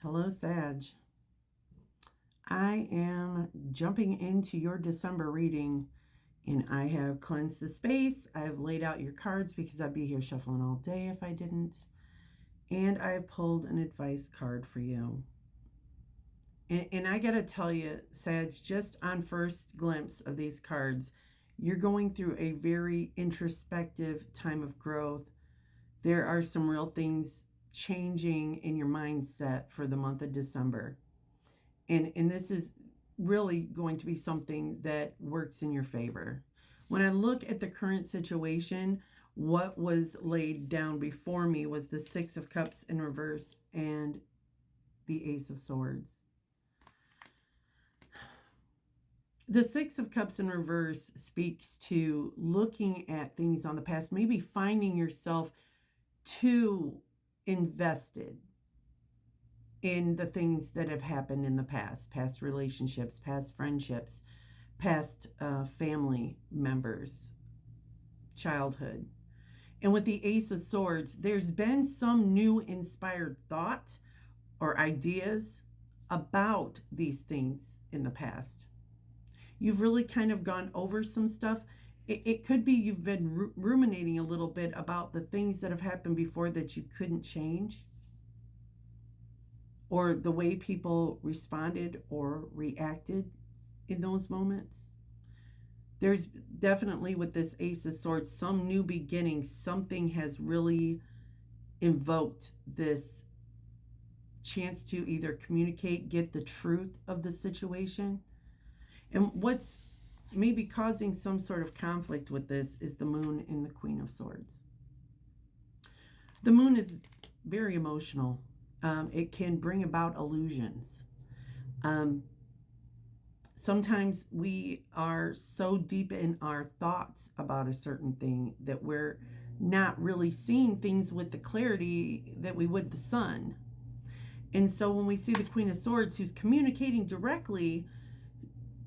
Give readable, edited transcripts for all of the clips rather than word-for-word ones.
Hello, Sag. I am jumping into your December reading, and I have cleansed the space. I have laid out your cards because I'd be here shuffling all day if I didn't. And I have pulled an advice card for you. And I got to tell you, Sag, just on first glimpse of these cards, you're going through a very introspective time of growth. There are some real things changing in your mindset for the month of December. And this is really going to be something that works in your favor. When I look at the current situation, what was laid down before me was the Six of Cups in reverse and the Ace of Swords. The Six of Cups in reverse speaks to looking at things on the past, maybe finding yourself too invested in the things that have happened in the past relationships, past friendships, past family members, childhood. And with the Ace of Swords, there's been some new inspired thought or ideas about these things in the past. You've really kind of gone over some stuff. It could be you've been ruminating a little bit about the things that have happened before that you couldn't change, or the way people responded or reacted in those moments. There's definitely, with this Ace of Swords, some new beginning. Something has really invoked this chance to either communicate, get the truth of the situation. And what's maybe causing some sort of conflict with this is the Moon and the Queen of Swords. The Moon is very emotional. It can bring about illusions. Sometimes we are so deep in our thoughts about a certain thing that we're not really seeing things with the clarity that we would the sun. And so when we see the Queen of Swords who's communicating directly,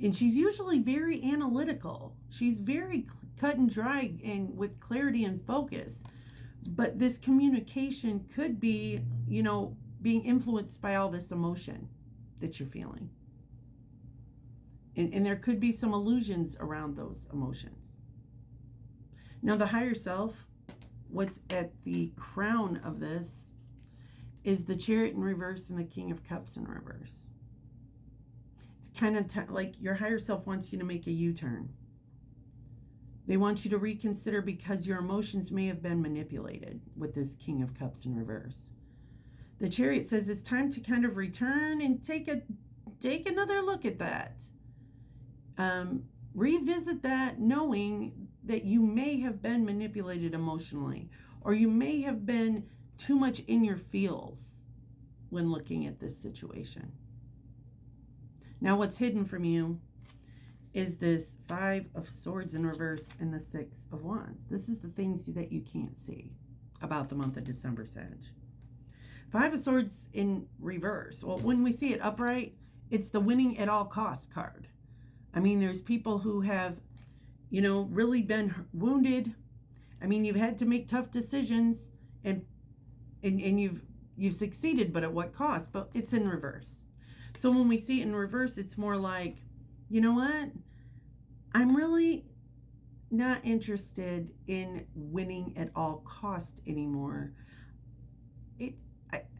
and she's usually very analytical, she's very cut and dry and with clarity and focus, but this communication could be, being influenced by all this emotion that you're feeling. And there could be some illusions around those emotions. Now, the higher self, what's at the crown of this is the Chariot in reverse and the King of Cups in reverse. It's kind of like your higher self wants you to make a U-turn. They want you to reconsider because your emotions may have been manipulated with this King of Cups in reverse. The Chariot says it's time to kind of return and take another look at that. Revisit that, knowing that you may have been manipulated emotionally, or you may have been too much in your feels when looking at this situation. Now, what's hidden from you is this Five of Swords in reverse and the Six of Wands. This is the things that you can't see about the month of December, Sag. Five of Swords in reverse. Well, when we see it upright, it's the winning at all costs card. I mean, there's people who have, really been wounded. I mean, you've had to make tough decisions and you've succeeded, but at what cost? But it's in reverse. So when we see it in reverse, it's more like, you know what? I'm really not interested in winning at all cost anymore.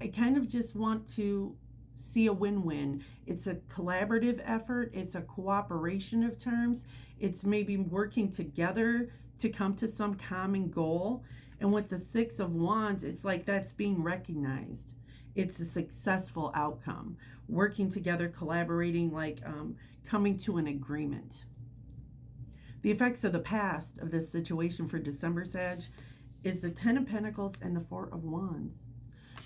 I kind of just want to see a win-win. It's a collaborative effort. It's a cooperation of terms. It's maybe working together to come to some common goal. And with the Six of Wands, it's like that's being recognized. It's a successful outcome. Working together, collaborating, like coming to an agreement. The effects of the past of this situation for December, Sag, is the Ten of Pentacles and the Four of Wands.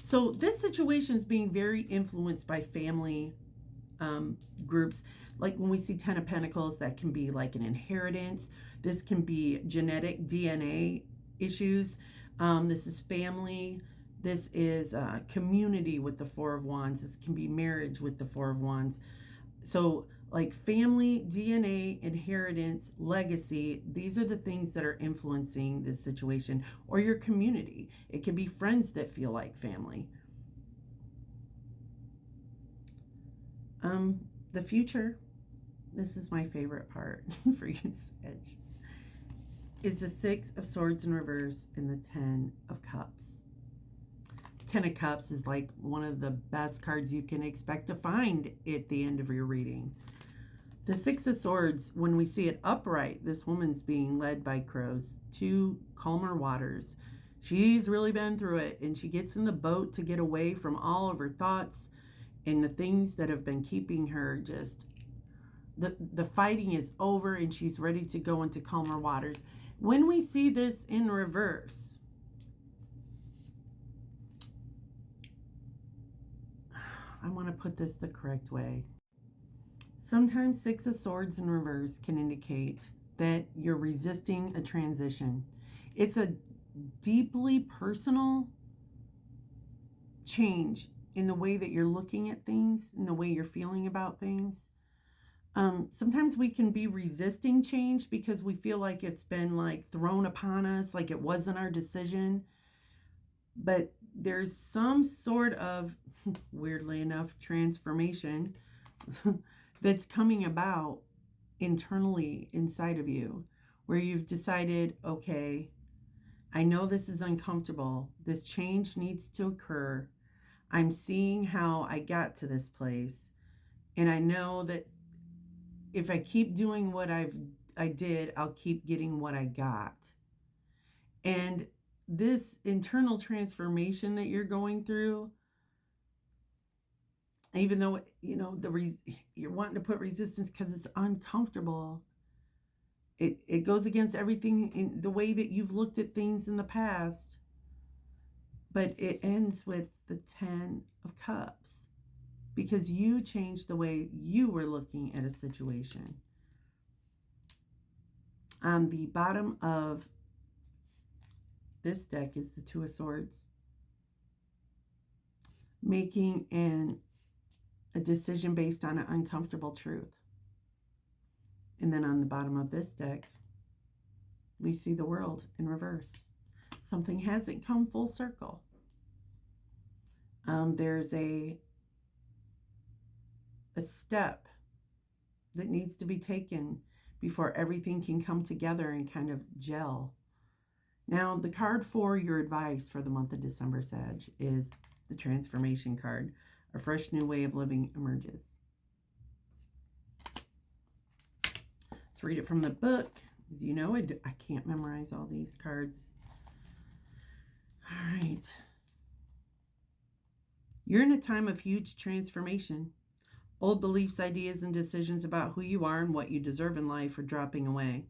So this situation is being very influenced by family groups. Like when we see Ten of Pentacles, that can be like an inheritance. This can be genetic DNA issues. This is family. This is community with the Four of Wands. This can be marriage with the Four of Wands. So like family, DNA, inheritance, legacy, these are the things that are influencing this situation, or your community. It can be friends that feel like family. The future, this is my favorite part for you, Sag, is the Six of Swords in reverse and the Ten of Cups. Ten of Cups is like one of the best cards you can expect to find at the end of your reading. The Six of Swords, when we see it upright, this woman's being led by crows to calmer waters. She's really been through it, and she gets in the boat to get away from all of her thoughts and the things that have been keeping her just... The fighting is over, and she's ready to go into calmer waters. When we see this in reverse, I want to put this the correct way. Sometimes Six of Swords in reverse can indicate that you're resisting a transition. It's a deeply personal change in the way that you're looking at things, in the way you're feeling about things. Sometimes we can be resisting change because we feel like it's been like thrown upon us, like it wasn't our decision. But there's some sort of, weirdly enough, transformation that's coming about internally inside of you, where you've decided, okay, I know this is uncomfortable. This change needs to occur. I'm seeing how I got to this place. And I know that if I keep doing what I did, I'll keep getting what I got. And this internal transformation that you're going through, even though, you know, you're wanting to put resistance because it's uncomfortable, it goes against everything in the way that you've looked at things in the past. But it ends with the Ten of Cups, because you changed the way you were looking at a situation. On the bottom of this deck is the Two of Swords. Making a decision based on an uncomfortable truth. And then on the bottom of this deck, we see the World in reverse. Something hasn't come full circle. There's a step that needs to be taken before everything can come together and kind of gel. Now, the card for your advice for the month of December, Sag, is the Transformation card. A fresh new way of living emerges. Let's read it from the book. As you know, I can't memorize all these cards. All right. You're in a time of huge transformation. Old beliefs, ideas, and decisions about who you are and what you deserve in life are dropping away,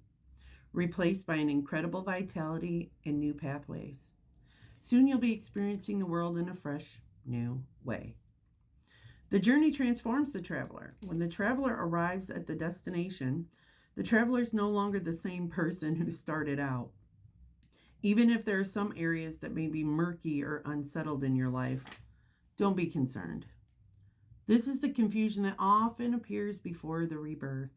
replaced by an incredible vitality and new pathways. Soon you'll be experiencing the world in a fresh, new way. The journey transforms the traveler. When the traveler arrives at the destination, the traveler is no longer the same person who started out. Even if there are some areas that may be murky or unsettled in your life, don't be concerned. This is the confusion that often appears before the rebirth.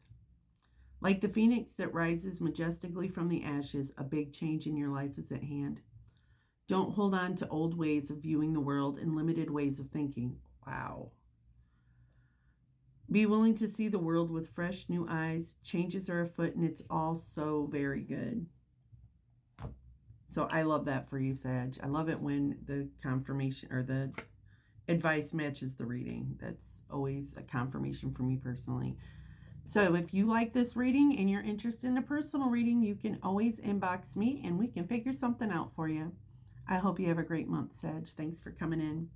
Like the phoenix that rises majestically from the ashes, a big change in your life is at hand. Don't hold on to old ways of viewing the world and limited ways of thinking. Wow. Be willing to see the world with fresh new eyes. Changes are afoot, and it's all so very good. So I love that for you, Sag. I love it when the confirmation or the advice matches the reading. That's always a confirmation for me personally. So if you like this reading and you're interested in a personal reading, you can always inbox me and we can figure something out for you. I hope you have a great month, Sag. Thanks for coming in.